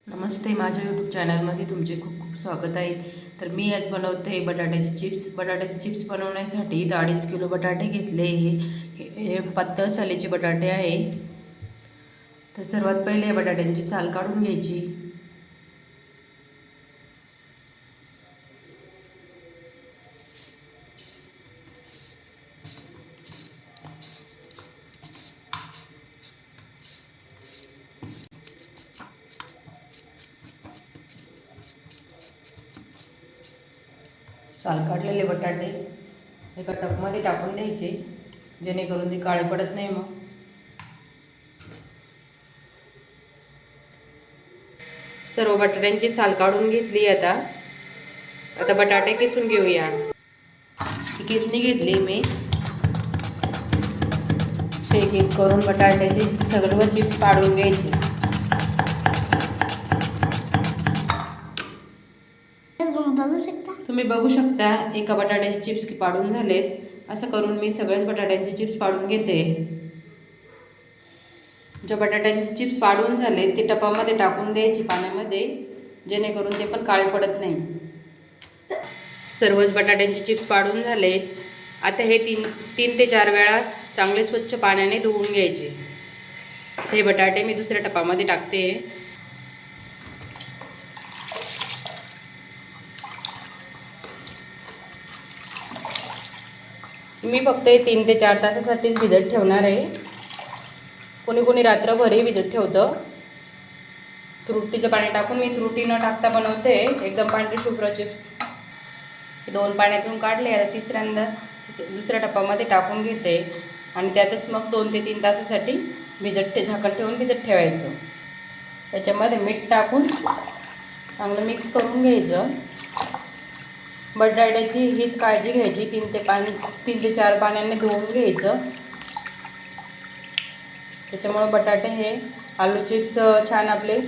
नमस्ते, माझ्या यूट्यूब चॅनलमध्ये तुमचे खूप खूप स्वागत आहे. तर मी आज बनवते बटाट्याचे चिप्स. बटाट्याचे चिप्स बनवण्यासाठी 2.5 किलो बटाटे घेतले. हे पातळ सालीचे बटाटे आहे. तर सर्वात पहिले बटाट्यांची साल काढून घ्यायची. साल काढलेले बटाटे एका टबमध्ये टाकून द्यायचे, जेणेकरून ते काळे पडत नाही. मग सर्व बटाट्यांची साल काढून घेतली. आता बटाटे किसून घेऊया. किसणी घेतली मी. एक एक करून बटाट्याचे सर्व चिप्स पाडून घ्यायचे. तुम्ही बघू शकता एका बटाट्याचे चिप्स पाडून झालेत. असं करून मी सगळ्याच बटाट्यांचे चिप्स पाडून घेते. ज्या बटाट्यांचे चिप्स पाडून झाले ते टपामध्ये टाकून द्यायचे पाण्यामध्ये, जेणेकरून ते पण काळे पडत नाही. सर्वच बटाट्यांचे चिप्स पाडून झाले. आता हे तीन ते 4 वेळा चांगले स्वच्छ पाण्याने धुवून घ्यायचे. हे बटाटे मी दुसऱ्या टपामध्ये टाकते. मी फक्त 3 ते 4 तासासाठीच भिजत ठेवणार आहे. कोणी कोणी रात्रभरही भिजत ठेवतं. तुरटीचं पाणी टाकून मी तुरटी न टाकता बनवते एकदम पांढरे शुभ्र चिप्स. 2 पाण्यातून काढले. आता तिसऱ्यांदा दुसऱ्या टपामध्ये टाकून घेते आणि त्यातच मग 2 ते 3 तासासाठी झाकण ठेवून भिजत ठेवायचं. त्याच्यामध्ये मीठ टाकून चांगलं मिक्स करून घ्यायचं. बटाट्याची हीच काळजी घ्यायची, 3 ते 4 पाण्याने धुवून घ्यायचं. त्याच्यामुळे बटाटे हे आलू चिप्स छान आपले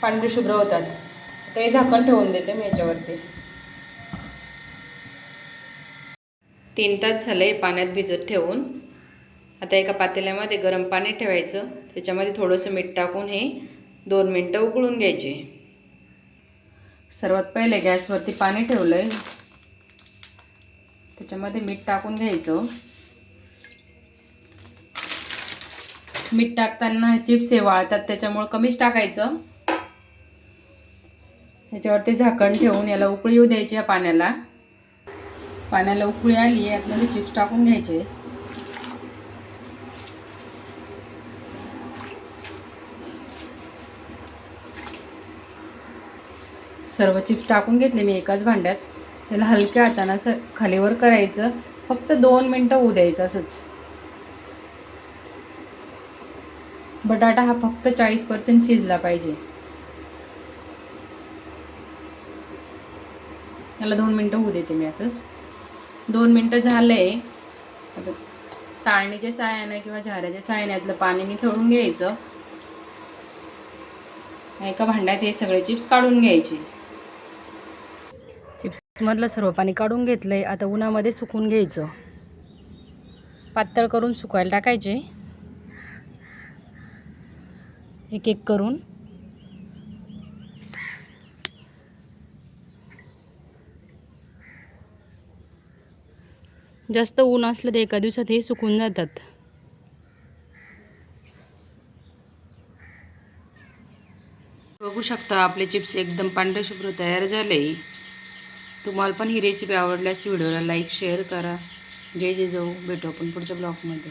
पांढरे शुभ्र होतात. ते झाकण ठेवून देते मी याच्यावरती. 3 तास झाले पाण्यात भिजत ठेवून. आता एका पातेल्यामध्ये गरम पाणी ठेवायचं. त्याच्यामध्ये थोडंसं मीठ टाकून हे 2 मिनटं उकळून घ्यायचे. सर्वात पहिले गॅसवरती पाणी ठेवलं आहे. त्याच्यामध्ये मीठ टाकून घ्यायचं. मीठ टाकताना चिप्स हे वाळतात, त्याच्यामुळे कमीच टाकायचं. याच्यावरती झाकण ठेवून याला उकळी येऊ द्यायची. पाण्याला उकळी आली, यातमध्ये चिप्स टाकून घ्यायचे. सर्व चिप्स टाकून घेतले मी एकाच भांड्यात. याला हलक्या हाताने असं खालीवर करायचं. फक्त 2 मिनटं होऊ द्यायचं असंच. बटाटा हा फक्त 40% शिजला पाहिजे. याला 2 मिनटं होऊ देते मी असंच. 2 मिनटं झाले. आता चाळणीच्या साहाय्याने किंवा झाऱ्याच्या साहाय्याने यातलं पाणी निथळून घ्यायचं. एका भांड्यात हे सगळे चिप्स काढून घ्यायचे. चिप्समधलं सर्व पाणी काढून घेतलंय. आता उन्हामध्ये सुकून घ्यायचं. पातळ करून सुकायला टाकायचे एक एक करून. जास्त ऊन असलं तर एका दिवसात हे सुकून जातात. बघू शकता आपले चिप्स एकदम पांढरे शुभ्र तयार झाले. तुम्हाला पण ही रेसिपी आवडल्यास व्हिडिओला लाईक शेअर करा. जय जय जाऊ. भेटू आपण पुढच्या ब्लॉगमध्ये.